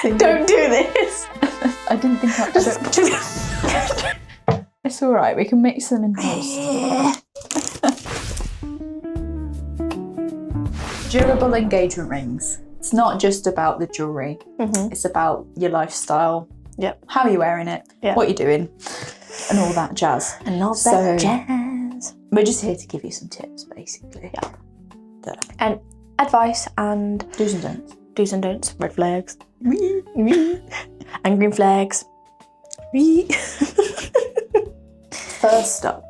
Don't do this. I didn't think I It's all right. We can mix them in post. Durable engagement rings. It's not just about the jewellery. It's about your lifestyle. Yep. How you're wearing it. What you're doing. And all that jazz. And all that jazz. We're just here to give you some tips, basically. Yeah. And advice and... do's and don'ts. Do's and don'ts. Red flags. And green flags. First up.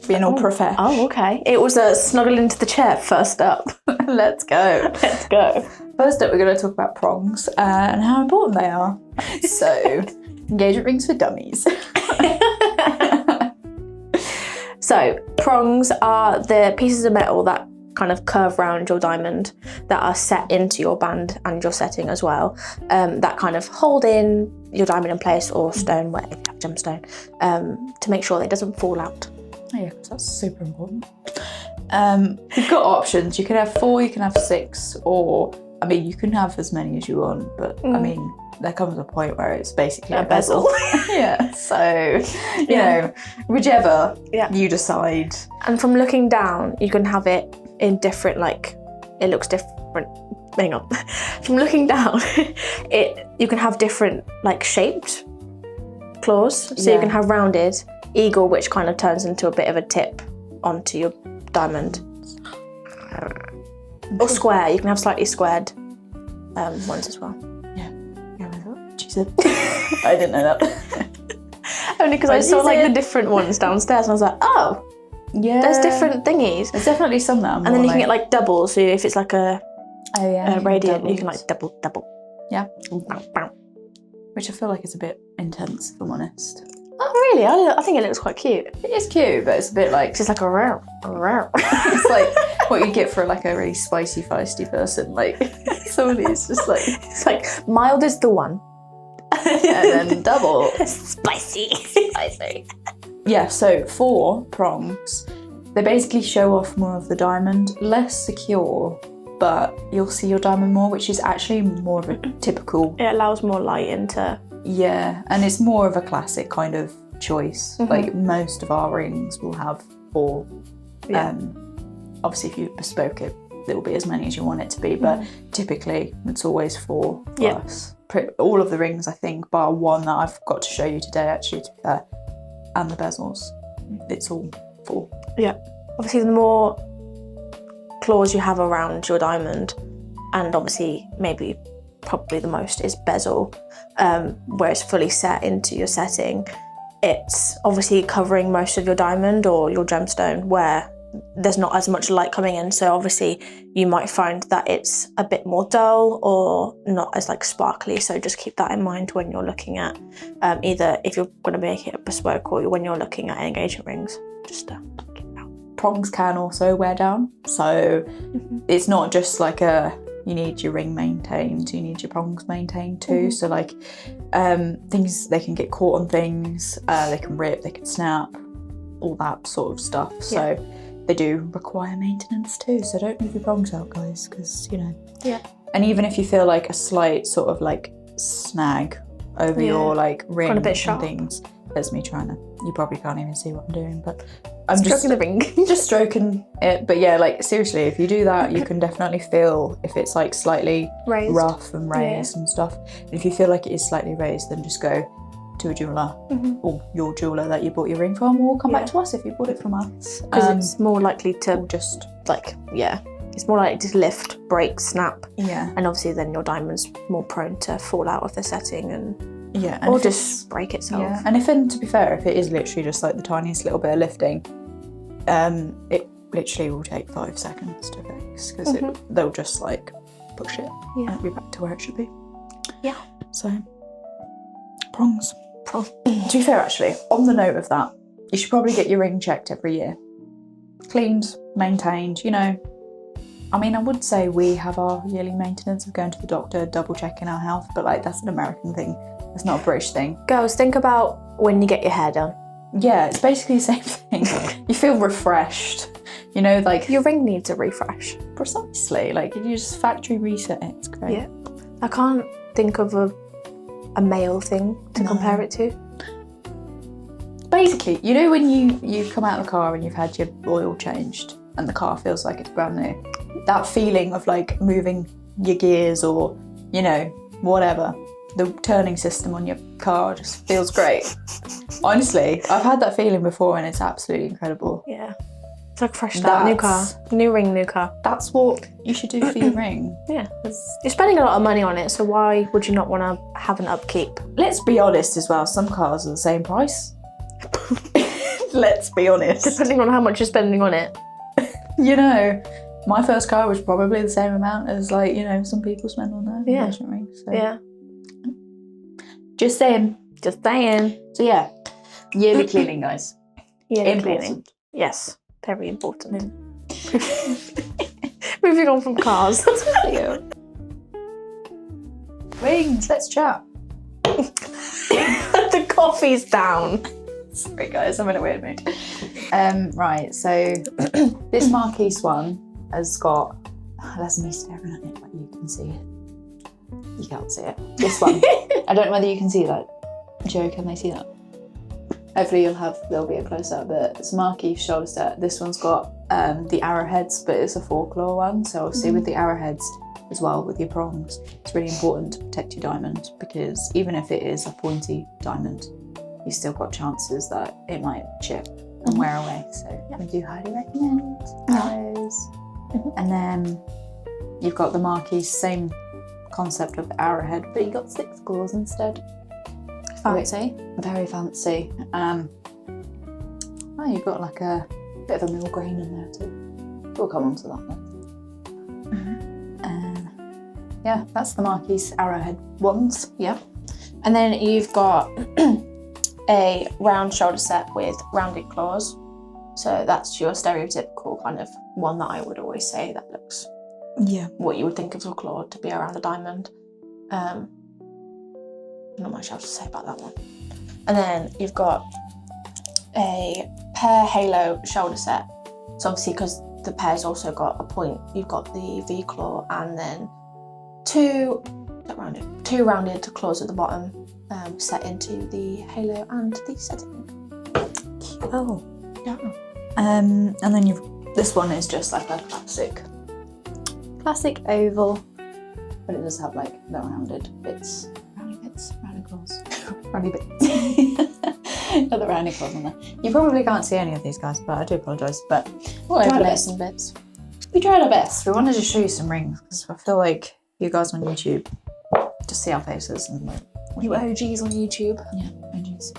Being all profesh. Oh, okay. It was a snuggle into the chair first up. Let's go. Let's go. First up, we're going to talk about prongs and how important they are. So, engagement rings for dummies. So, prongs are the pieces of metal that kind of curve round your diamond that are set into your band and your setting as well, that kind of hold in your diamond in place or stone, whatever you have, gemstone, to make sure that it doesn't fall out. Yeah, because that's super important. You've got options. You can have 4, you can have 6, or, I mean, you can have as many as you want, but I mean, there comes a point where it's basically a bezel. Yeah, so, you know, whichever you decide. And from looking down, you can have it in different, like, it looks different. Hang on. From looking down, you can have different, like, shaped claws. So you can have rounded, eagle, which kind of turns into a bit of a tip onto your diamond. Or square, you can have slightly squared ones as well. She said. I didn't know that. Only because I saw like the different ones downstairs and I was like, oh, yeah, there's different thingies. There's definitely some that are more, and then you can get like doubles, so if it's like a radiant, you can like double. Yeah. Which I feel like is a bit intense, if I'm honest. Oh really? I think it looks quite cute. It is cute, but it's a bit like... It's just like a row. It's like what you get for like a really spicy, feisty person. Like someone who's just like... It's like mild is the one. And then double. Spicy. Yeah, so for prongs, they basically show off more of the diamond, less secure, but you'll see your diamond more, which is actually more of a typical... It allows more light into... Yeah, and it's more of a classic kind of choice. Like most of our rings will have 4. Obviously, if you bespoke it, it will be as many as you want it to be, but typically it's always 4 plus. All of the rings, I think, bar one that I've got to show you today, actually, to be fair, and the bezels, it's all 4. Yeah. Obviously, the more claws you have around your diamond, and obviously probably the most is bezel, where it's fully set into your setting, it's obviously covering most of your diamond or your gemstone where there's not as much light coming in, so obviously you might find that it's a bit more dull or not as like sparkly, so just keep that in mind when you're looking at either if you're going to make it a bespoke or when you're looking at engagement rings, just keep that. Prongs can also wear down, so it's not just like you need your ring maintained, you need your prongs maintained too. So like things, they can get caught on things, they can rip, they can snap, all that sort of stuff. So they do require maintenance too, so don't leave your prongs out, guys, because you know. And even if you feel like a slight sort of like snag over your like ring a bit sharp. and things, there's me trying to, you probably can't even see what I'm doing, but I'm stroking the ring. Just stroking it. But yeah, like seriously, if you do that, you can definitely feel if it's like slightly raised. Rough and raised and stuff. And if you feel like it is slightly raised, then just go to a jeweller or your jeweller that you bought your ring from, or come back to us if you bought it from us. Because it's more likely to just like, it's more likely to lift, break, snap. Yeah. And obviously then your diamond's more prone to fall out of the setting and and or just break itself. Yeah. And to be fair, if it is literally just like the tiniest little bit of lifting, it literally will take 5 seconds to fix, because they'll just like push it and it'll be back to where it should be. Yeah. So prongs. To be fair, actually, on the note of that, you should probably get your ring checked every year. Cleaned, maintained, you know. I mean, I would say we have our yearly maintenance of going to the doctor, double checking our health, but like that's an American thing. It's not a British thing. Girls, think about when you get your hair done. Yeah, it's basically the same thing. You feel refreshed, you know, like... Your ring needs a refresh. Precisely. Like, if you just factory reset it, it's great. Yeah. I can't think of a male thing to compare it to? Basically, you know when you come out of the car and you've had your oil changed and the car feels like it's brand new? That feeling of like moving your gears or, you know, whatever. The turning system on your car just feels great. Honestly, I've had that feeling before and it's absolutely incredible. Yeah. It's like fresh start, new car. New ring, new car. That's what you should do for your ring. Yeah. You're spending a lot of money on it, so why would you not want to have an upkeep? Let's be honest as well, some cars are the same price. Let's be honest. Depending on how much you're spending on it. You know, my first car was probably the same amount as, like, you know, some people spend on their engagement rings. So. Yeah. Just saying. Just saying. So yeah, yearly cleaning, guys. Yearly cleaning. Yes, very important. Moving on from cars. Rings, let's chat. The coffee's down. Sorry guys, I'm in a weird mood. Right, so this Marquise one has got, that's me staring at it, but you can see it. You can't see it. This one. I don't know whether you can see that. Joe, can they see that? Hopefully there'll be a close up, but it's a Marquise shoulder set. This one's got the arrowheads, but it's a 4-claw one. So obviously with the arrowheads as well, with your prongs, it's really important to protect your diamond, because even if it is a pointy diamond, you've still got chances that it might chip and wear away. So we do highly recommend those. And then you've got the Marquise, same concept of arrowhead, but you got 6 claws instead. Fancy. Very fancy. Oh, you've got like a bit of a mill grain in there too. We'll come on to that then. Yeah, that's the Marquise arrowhead ones. Yeah. And then you've got a round shoulder set with rounded claws. So that's your stereotypical kind of one that I would always say that looks what you would think of a claw to be around a diamond. Not much else to say about that one. And then you've got a pear halo shoulder set. So obviously, because the pear's also got a point, you've got the V claw and then two rounded claws at the bottom, set into the halo and the setting. Oh, yeah. And then this one is just like a classic oval, but it does have like the rounded claws. Roundy bits. Got the rounded claws on there. You probably can't see any of these guys, but I do apologise. But we'll overlay some bits. We tried our best. We wanted to show you some rings because I feel like you guys on YouTube just see our faces and like, you OGs on YouTube. Yeah, OGs.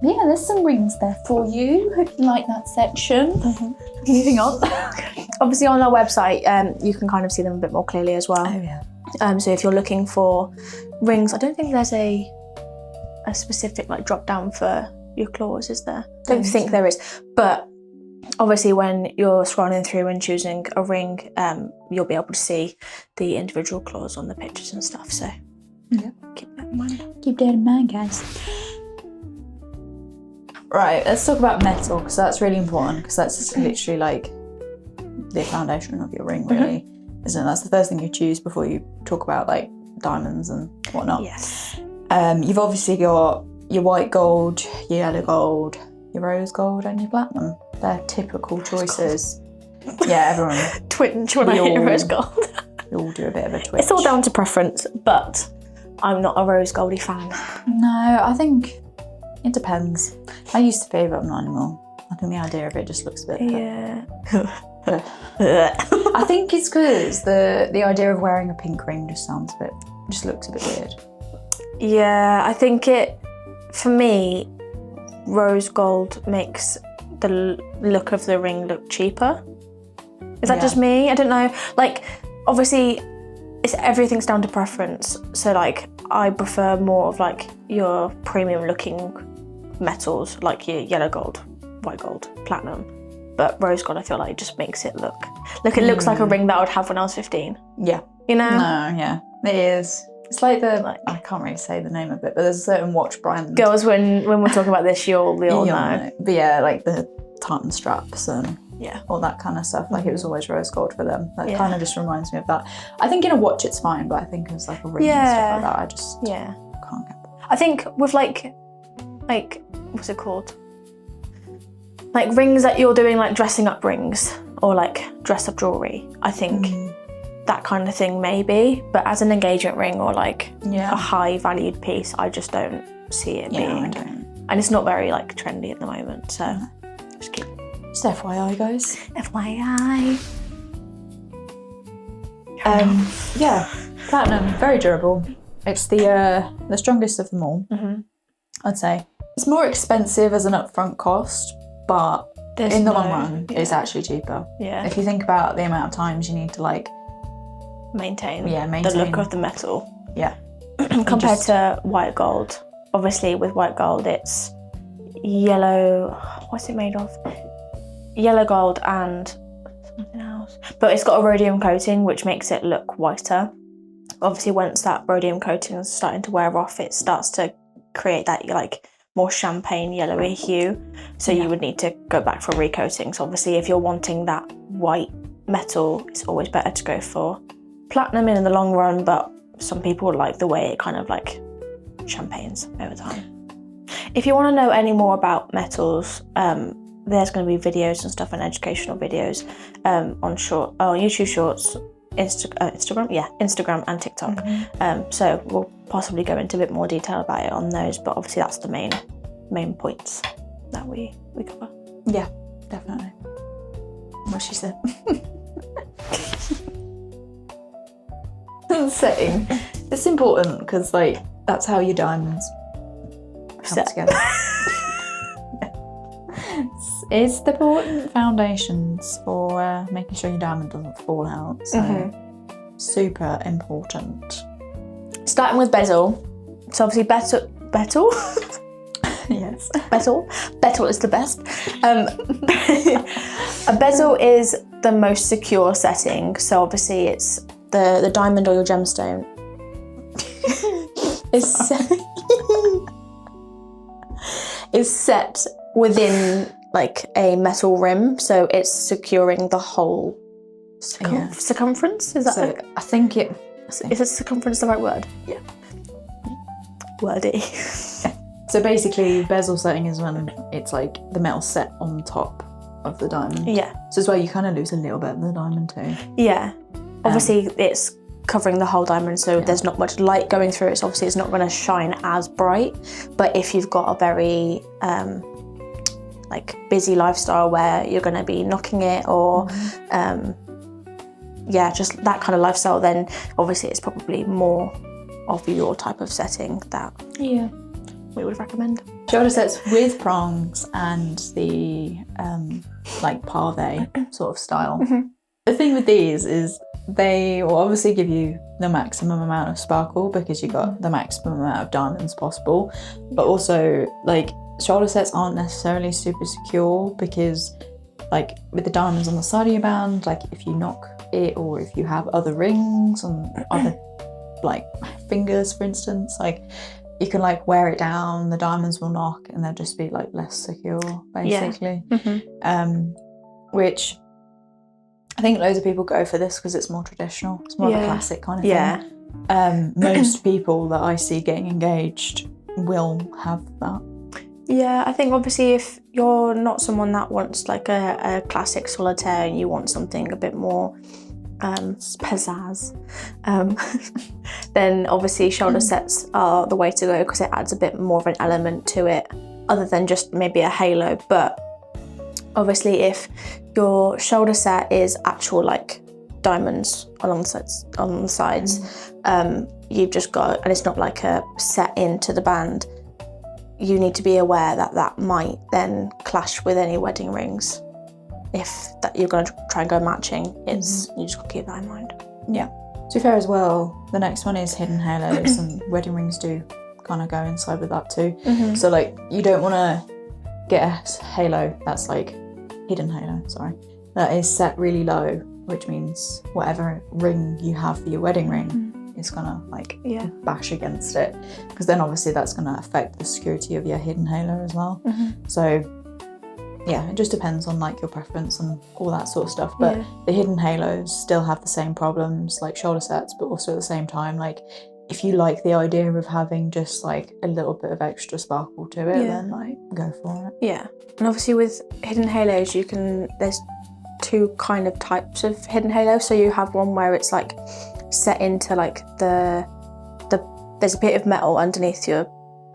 Yeah, there's some rings there for you. Hope you like that section. Moving on. Obviously on our website, you can kind of see them a bit more clearly as well. Oh yeah. So if you're looking for rings, I don't think there's a specific like drop down for your claws, is there? I don't think there is. But obviously when you're scrolling through and choosing a ring, you'll be able to see the individual claws on the pictures and stuff. So keep that in mind. Keep that in mind, guys. Right, let's talk about metal, because that's really important, because that's literally like the foundation of your ring, really. Isn't it? That's the first thing you choose before you talk about like diamonds and whatnot. Yes. You've obviously got your white gold, your yellow gold, your rose gold, and your platinum. They're typical choices. Yeah, everyone. Twitch when I hear rose gold. You all do a bit of a twitch. It's all down to preference, but I'm not a rose goldy fan. No, I think it depends. I used to be, but I'm not anymore. I think the idea of it just looks a bit. Yeah. I think it's because the idea of wearing a pink ring just looks a bit weird. Yeah, I think for me, rose gold makes the look of the ring look cheaper. Is that just me? I don't know. Like, obviously, everything's down to preference. So, like, I prefer more of like your premium looking metals, like your yellow gold, white gold, platinum. But rose gold, I feel like, just makes it look it looks like a ring that I would have when I was 15. Yeah. You know? No, yeah. It is. It's like I can't really say the name of it, but there's a certain watch brand. Girls, when we're talking about this, we all know. But yeah, like the tartan straps and Yeah. all that kind of stuff. Like it was always rose gold for them. That Yeah. kind of just reminds me of that. I think in a watch it's fine, but I think as like a ring and stuff like that, I just can't get. I think with like what's it called? Like rings that you're doing, like dressing up rings or like dress up jewelry. I think that kind of thing maybe, but as an engagement ring or like a high valued piece, I just don't see it being. I don't. And it's not very like trendy at the moment, so just keep. Just FYI, guys. FYI. Yeah, platinum, very durable. It's the strongest of them all. I'd say it's more expensive as an upfront cost, but in the long run, it's actually cheaper. Yeah. If you think about the amount of times you need to like maintain maintain the look of the metal. Yeah. Compared to white gold. Obviously with white gold it's yellow, what's it made of? Yellow gold and something else. But it's got a rhodium coating which makes it look whiter. Obviously once that rhodium coating is starting to wear off, it starts to create that like more champagne yellowy hue. So you would need to go back for recoating. So obviously if you're wanting that white metal, it's always better to go for platinum in the long run, but some people like the way it kind of like champagnes over time. If you want to know any more about metals, there's going to be videos and stuff and educational videos on YouTube Shorts, Instagram and TikTok. So we'll possibly go into a bit more detail about it on those, but obviously that's the main points that we cover. Yeah, definitely. What she said. Setting. It's important because like that's how your diamonds come together. It's the important foundations for making sure your diamond doesn't fall out. So super important. Starting with bezel. So obviously bezel. Yes. Bezel is the best. A bezel is the most secure setting. So obviously it's the diamond or your gemstone is set within like a metal rim, so it's securing the whole circumference. Is that so like, I think it is a circumference the right word? Yeah. Wordy. So basically bezel setting is when it's like the metal set on top of the diamond. Yeah. So it's where you kind of lose a little bit of the diamond too. Yeah. Obviously it's covering the whole diamond, so there's not much light going through it, so obviously it's not going to shine as bright. But if you've got a very like busy lifestyle where you're going to be knocking it or just that kind of lifestyle, then obviously it's probably more of your type of setting that we would recommend. Shoulder sets with prongs and the like pave sort of style. The thing with these is they will obviously give you the maximum amount of sparkle because you got the maximum amount of diamonds possible, but also like shoulder sets aren't necessarily super secure because like with the diamonds on the side of your band, like if you knock it or if you have other rings on other like fingers for instance, like you can like wear it down, the diamonds will knock and they'll just be like less secure basically. Which I think loads of people go for this because it's more traditional. It's more of a classic kind of thing. Most people that I see getting engaged will have that. Yeah, I think obviously if you're not someone that wants like a classic solitaire and you want something a bit more pizzazz, then obviously shoulder sets are the way to go because it adds a bit more of an element to it other than just maybe a halo. But obviously if your shoulder set is actual like diamonds along the sides, you've just got, and it's not like a set into the band, you need to be aware that that might then clash with any wedding rings. If that you're going to try and go matching, it's you just got to keep that in mind. Yeah. To be fair as well, the next one is hidden halos and wedding rings do kind of go inside with that too. So like you don't want to get a halo that's like hidden halo, sorry, that is set really low, which means whatever ring you have for your wedding ring is gonna like bash against it, because then obviously that's gonna affect the security of your hidden halo as well. So yeah, it just depends on like your preference and all that sort of stuff. But the hidden halos still have the same problems like shoulder sets, but also at the same time, like if you like the idea of having just like a little bit of extra sparkle to it, then like go for it. Yeah, and obviously with hidden halos, there's two kind of types of hidden halos. So you have one where it's like set into like there's a bit of metal underneath your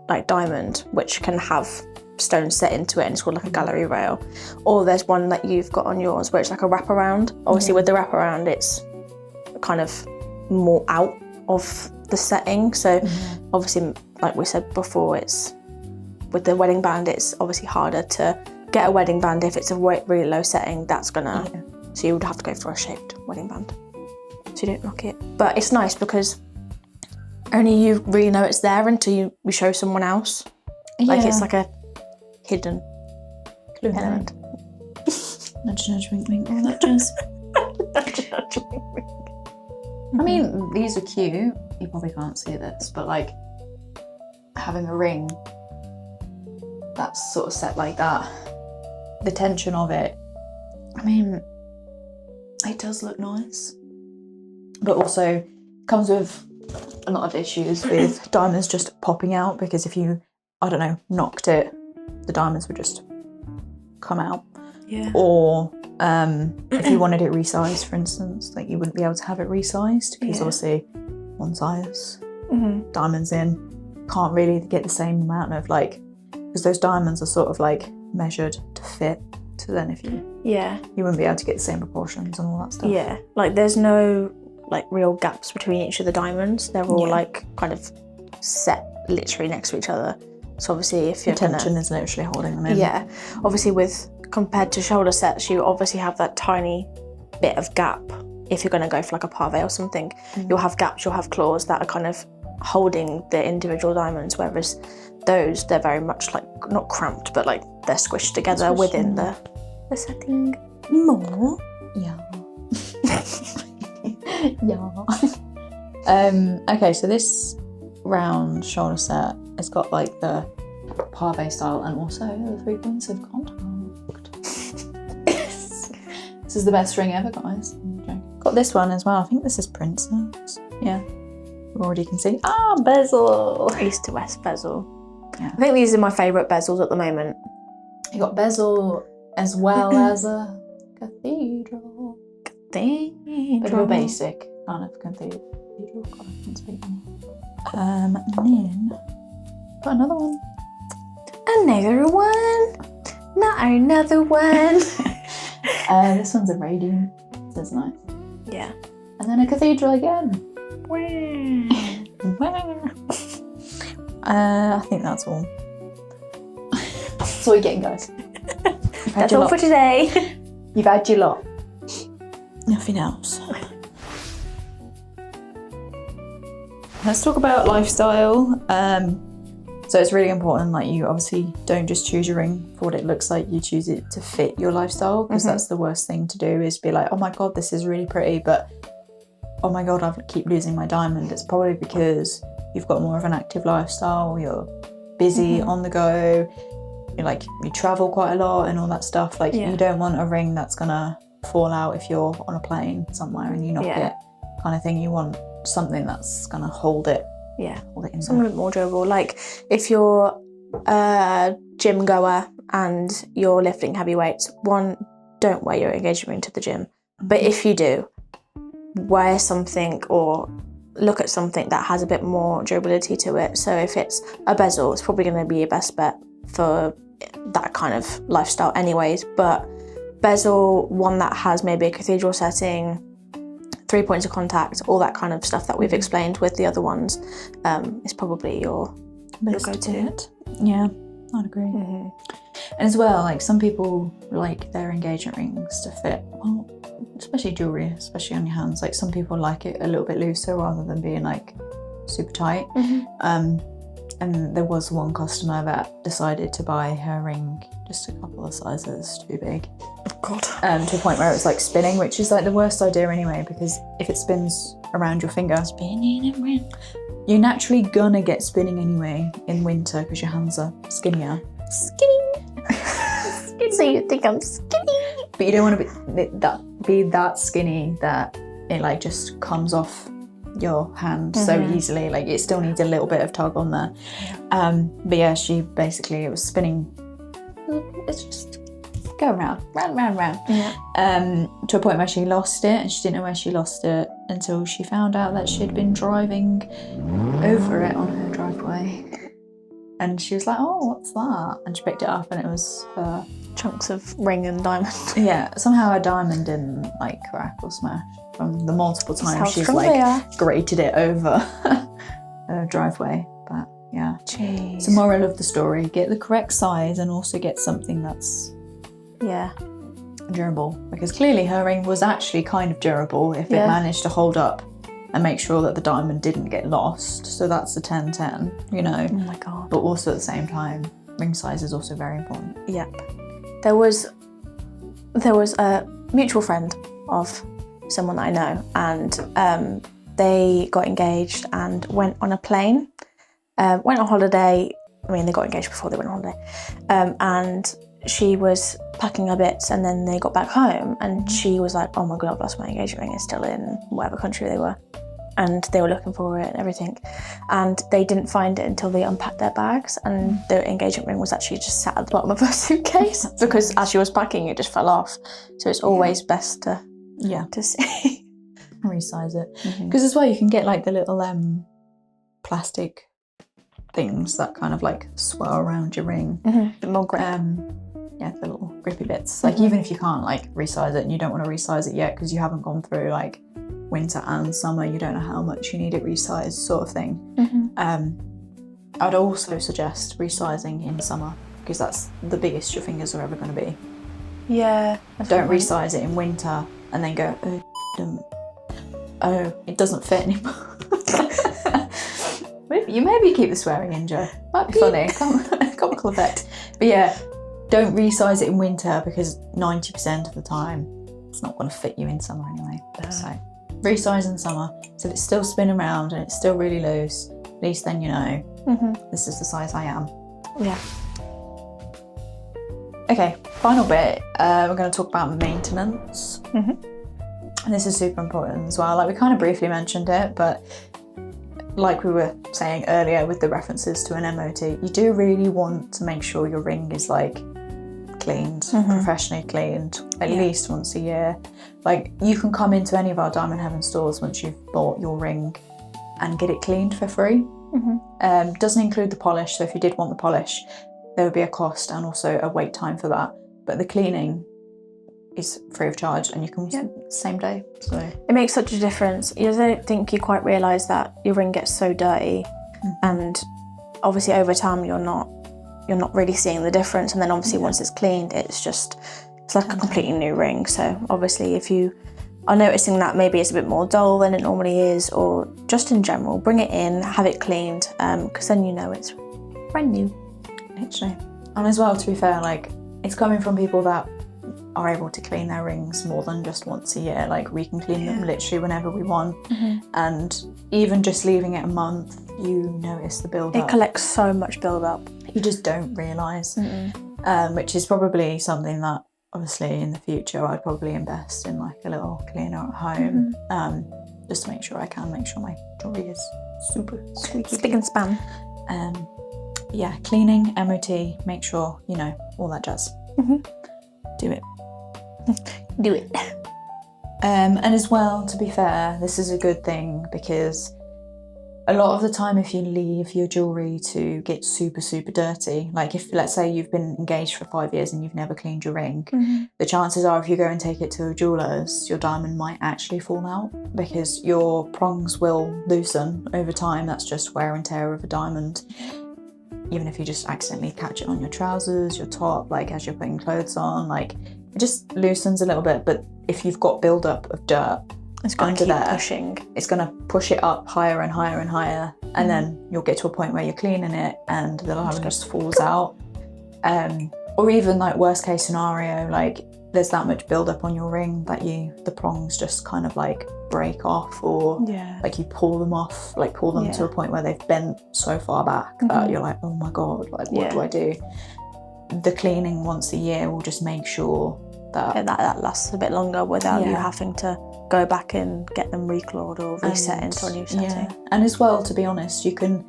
like diamond, which can have stones set into it, and it's called like a gallery rail. Or there's one that you've got on yours where it's like a wraparound. Obviously with the wraparound, it's kind of more out of the setting. So obviously, like we said before, it's with the wedding band, it's obviously harder to get a wedding band if it's a really low setting. That's gonna so you would have to go for a shaped wedding band so you don't knock it. But it's nice because only you really know it's there until you show someone else. Like it's like a hidden element. Nudge, nudge, wink, wink, all that jazz. Nudge, nudge, wink, wink. I mean, these are cute. You probably can't see this, but like having a ring that's sort of set like that, the tension of it, I mean, it does look nice. But also comes with a lot of issues with diamonds just popping out, because if you, I don't know, knocked it, the diamonds would just come out. Yeah. Or if you wanted it resized, for instance, like you wouldn't be able to have it resized because obviously one size diamonds in can't really get the same amount of like, because those diamonds are sort of like measured to fit. So then if you you wouldn't be able to get the same proportions and all that stuff. Yeah, like there's no like real gaps between each of the diamonds. They're all like kind of set literally next to each other. So obviously if you're tension is literally holding them in. Yeah, obviously compared to shoulder sets, you obviously have that tiny bit of gap. If you're going to go for like a pave or something, you'll have gaps, you'll have claws that are kind of holding the individual diamonds, whereas those, they're very much like not cramped, but like they're squished together within the setting. More. Yeah. Okay, so this round shoulder set, it's got like the pave style and also the 3 points of contact. This is the best ring ever, guys. Got this one as well. I think this is Princess. Yeah. You already can see. Ah, bezel. East to west bezel. Yeah. I think these are my favourite bezels at the moment. You got bezel as well as a cathedral. Bit of a basic kind of cathedral. God, I can't speak anymore. And then got another one. Another one. Not another one. This one's a radiant. This is nice. Yeah. And then a cathedral again. I think that's all. That's all you're getting, guys. That's all for today. You've had your lot. Nothing else. Let's talk about lifestyle. So it's really important, like you obviously don't just choose your ring for what it looks like, you choose it to fit your lifestyle, because that's the worst thing to do, is be like, oh my god, this is really pretty, but oh my god, I keep losing my diamond. It's probably because you've got more of an active lifestyle, you're busy, on the go, you travel quite a lot and all that stuff. Like you don't want a ring that's gonna fall out if you're on a plane somewhere and you knock it, kind of thing. You want something that's gonna hold it. Yeah, in something more durable. Like if you're a gym goer and you're lifting heavy weights, one, don't wear your engagement ring to the gym. But if you do, wear something or look at something that has a bit more durability to it. So if it's a bezel, it's probably going to be your best bet for that kind of lifestyle anyways. But bezel, one that has maybe a cathedral setting, 3 points of contact, all that kind of stuff that we've explained with the other ones, is probably your go-to. Yeah, I'd agree. And as well, like some people like their engagement rings to fit, well, especially jewellery, especially on your hands. Like some people like it a little bit looser rather than being like super tight. And there was one customer that decided to buy her ring just a couple of sizes too big. Oh god. To a point where it was like spinning, which is like the worst idea anyway, because if it spins around your finger, you're naturally gonna get spinning anyway in winter because your hands are skinnier. So you think I'm skinny. But you don't want to be that skinny that it like just comes off your hand so easily. Like it still needs a little bit of tug on there. But yeah, she basically, it was spinning. It's just going round. Yeah. To a point where she lost it, and she didn't know where she lost it until she found out that she'd been driving over it on her driveway. And she was like, "Oh, what's that?" And she picked it up, and it was chunks of ring and diamond. Yeah, somehow a diamond didn't like crack or smash from the multiple times she's like grated it over her driveway. But yeah. Jeez. So moral of the story, get the correct size and also get something that's durable, because clearly her ring was actually kind of durable if it managed to hold up and make sure that the diamond didn't get lost. So that's a 10-10, you know. Oh my god. But also at the same time, ring size is also very important. Yep. There was a mutual friend of someone that I know, and they got engaged and went on a plane, went on holiday. I mean, they got engaged before they went on holiday, and she was packing her bits, and then they got back home, and she was like, "Oh my god, I've lost my engagement ring. It's still in whatever country they were." And they were looking for it and everything, and they didn't find it until they unpacked their bags, and the engagement ring was actually just sat at the bottom of her suitcase because as she was packing it just fell off. So it's always best to see. Resize it, because as well you can get like the little plastic things that kind of like swirl around your ring. The more grip. Yeah, the little grippy bits. Like even if you can't like resize it and you don't want to resize it yet because you haven't gone through like winter and summer, you don't know how much you need it resized, sort of thing. I'd also suggest resizing in summer, because that's the biggest your fingers are ever going to be. Yeah. Don't resize it in winter and then go, oh, it doesn't fit anymore. Maybe keep the swearing in, Joe. Might be funny. Comical effect. But yeah, don't resize it in winter, because 90% of the time it's not going to fit you in summer anyway. So resize in summer. So if it's still spinning around and it's still really loose, at least then you know this is the size I am. Yeah. Okay, final bit. We're going to talk about maintenance. And this is super important as well. Like we kind of briefly mentioned it, but like we were saying earlier with the references to an MOT, you do really want to make sure your ring is like cleaned, professionally cleaned, at least once a year. Like you can come into any of our Diamond.heaven stores once you've bought your ring and get it cleaned for free. Doesn't include the polish, so if you did want the polish, there would be a cost and also a wait time for that. But the cleaning is free of charge, and you can same day. So it makes such a difference. You don't think you quite realise that your ring gets so dirty, and obviously over time you're not really seeing the difference. And then obviously once it's cleaned, it's like a completely new ring. So obviously if you are noticing that maybe it's a bit more dull than it normally is, or just in general, bring it in, have it cleaned, because then you know it's brand new. Literally. And as well, to be fair, like it's coming from people that are able to clean their rings more than just once a year. Like we can clean them literally whenever we want, and even just leaving it a month, you notice the build up. It collects so much build up. You just don't realise, which is probably something that obviously in the future I'd probably invest in, like a little cleaner at home, just to make sure my jewellery is super squeaky. Spick and span. Yeah, cleaning, MOT, make sure you know all that jazz. Do it. Do it. And as well, to be fair, this is a good thing, because a lot of the time if you leave your jewellery to get super, super dirty, like if, let's say you've been engaged for 5 years and you've never cleaned your ring, the chances are if you go and take it to a jeweller's, your diamond might actually fall out, because your prongs will loosen over time. That's just wear and tear of a diamond. Even if you just accidentally catch it on your trousers, your top, like as you're putting clothes on, like it just loosens a little bit. But if you've got build-up of dirt it's going to keep pushing. It's going to push it up higher and higher and higher, and then you'll get to a point where you're cleaning it and the diamond just falls out. Or even like worst case scenario, like there's that much build-up on your ring that the prongs just kind of like break off, or like you pull them off, like pull them to a point where they've bent so far back that you're like, oh my god, like what do I do? the cleaning once a year will just make sure that that lasts a bit longer without you having to go back and get them reclawed or reset into a new setting. Yeah. And as well, to be honest, you can,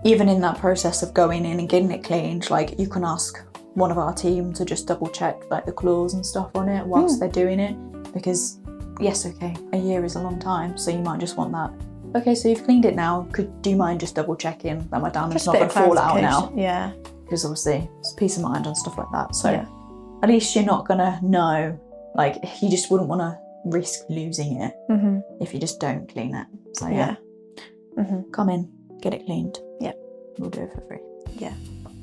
even in that process of going in and getting it cleaned, like you can ask one of our team to just double check like the claws and stuff on it whilst they're doing it, because yes, okay, a year is a long time, so you might just want that. Okay, so you've cleaned it now. Do you mind just double checking that my diamond's not going to fall out now? Yeah. Because obviously it's peace of mind and stuff like that. So at least you're not going to know, like you just wouldn't want to risk losing it if you just don't clean it. So come in, get it cleaned. Yeah. We'll do it for free. Yeah.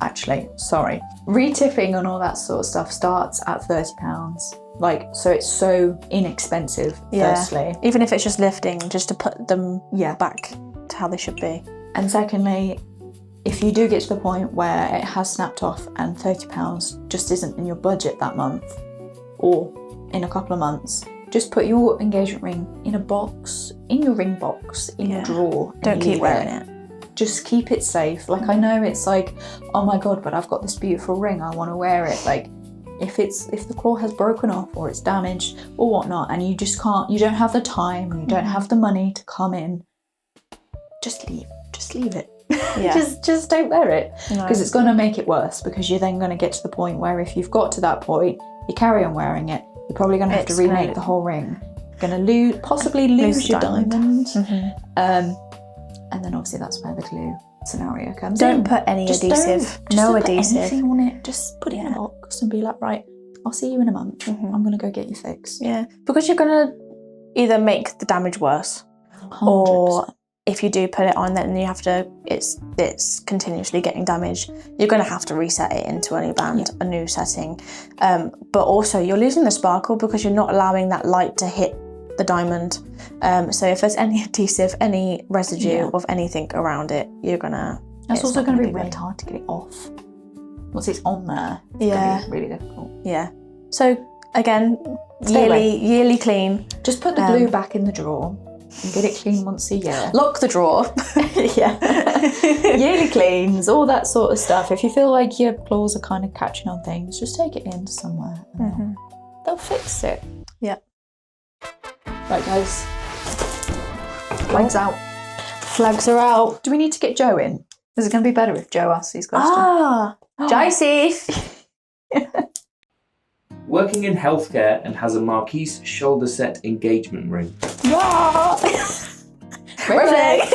Actually, sorry. Retipping and all that sort of stuff starts at £30. Like, so it's so inexpensive, firstly. Even if it's just lifting, just to put them back to how they should be. And secondly, if you do get to the point where it has snapped off and £30 just isn't in your budget that month, or in a couple of months, just put your engagement ring in a box, in your ring box, in your drawer. Don't keep wearing it. Just keep it safe. Like, I know it's like, oh my God, but I've got this beautiful ring, I want to wear it. Like, if the claw has broken off or it's damaged or whatnot, and you just can't, you don't have the time, you don't have the money to come in, just leave it. Yeah. just don't wear it, because it's going to make it worse, because you're then going to get to the point where if you've got to that point, you carry on wearing it, you're probably going to have to remake the whole ring. You're going to possibly lose your diamond. And then obviously that's where the glue scenario comes in. Don't put any adhesive. No adhesive. Anything on it. Just put it in a box and be like, right, I'll see you in a month. I'm going to go get you fixed. Yeah, because you're going to either make the damage worse 100%. Or if you do put it on, then you have to, it's continuously getting damaged. You're going to have to reset it into a new band, a new setting. But also you're losing the sparkle because you're not allowing that light to hit the diamond. So if there's any adhesive, any residue of anything around it, you're gonna. It's also going to be really hard to get it off. Once it's on there, it's going to be really difficult. Yeah. So again, yearly clean. Just put the glue back in the drawer and get it clean once a year. Lock the drawer. Yearly cleans, all that sort of stuff. If you feel like your claws are kind of catching on things, just take it in somewhere and they'll fix it. Yeah. Right, guys. Flags out. Flags are out. Do we need to get Joe in? Is it going to be better if Joe asks these questions? Josie! Working in healthcare and has a Marquise shoulder set engagement ring. Reflect!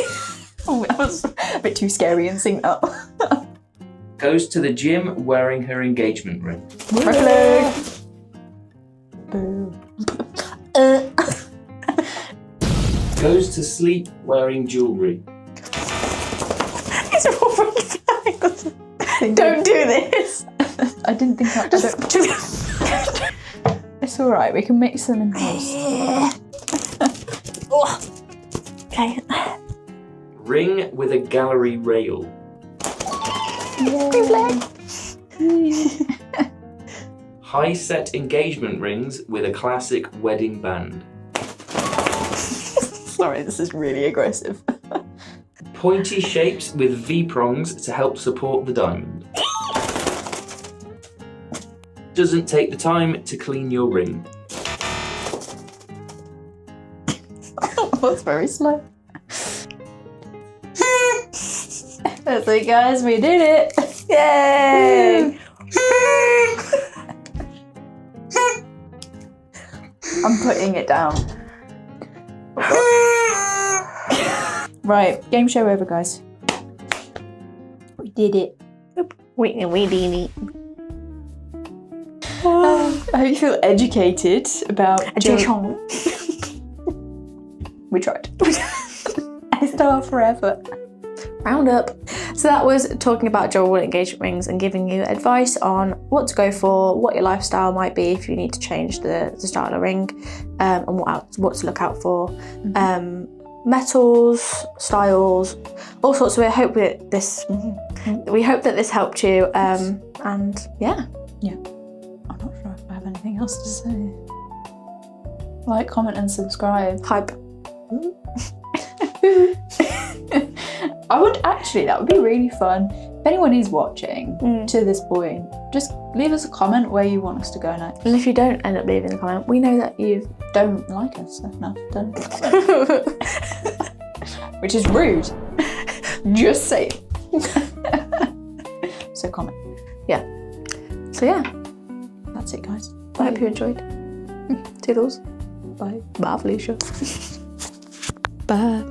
Oh, that was a bit too scary and synced up. Goes to the gym wearing her engagement ring. Reflect! Boo. Goes to sleep wearing jewellery. It's all red flags. Don't do this. I didn't think that. It's all right. We can mix them in post. Okay. Ring with a gallery rail. High set engagement rings with a classic wedding band. Sorry, this is really aggressive. Pointy shapes with V-prongs to help support the diamond. Doesn't take the time to clean your ring. That's very slow. That's it, guys, we did it! Yay! I'm putting it down. Right, game show over, guys. We did it. We did it. I hope you feel educated about We tried. I still forever. Round up. So that was talking about jewelry engagement rings and giving you advice on what to go for, what your lifestyle might be if you need to change the style of ring, and what to look out for. Metals, styles, all sorts. So we hope that this helped you. And yeah. I'm not sure if I have anything else to say. Like, comment and subscribe. Hype. I would actually, that would be really fun. If anyone is watching to this point, just leave us a comment where you want us to go next. And if you don't end up leaving a comment, we know that you Don't like us enough, don't comment. Which is rude. Just say it. So comment. Yeah. So yeah, That's it, guys. I hope you enjoyed. Toodles. Bye. Bye, Felicia. Bye.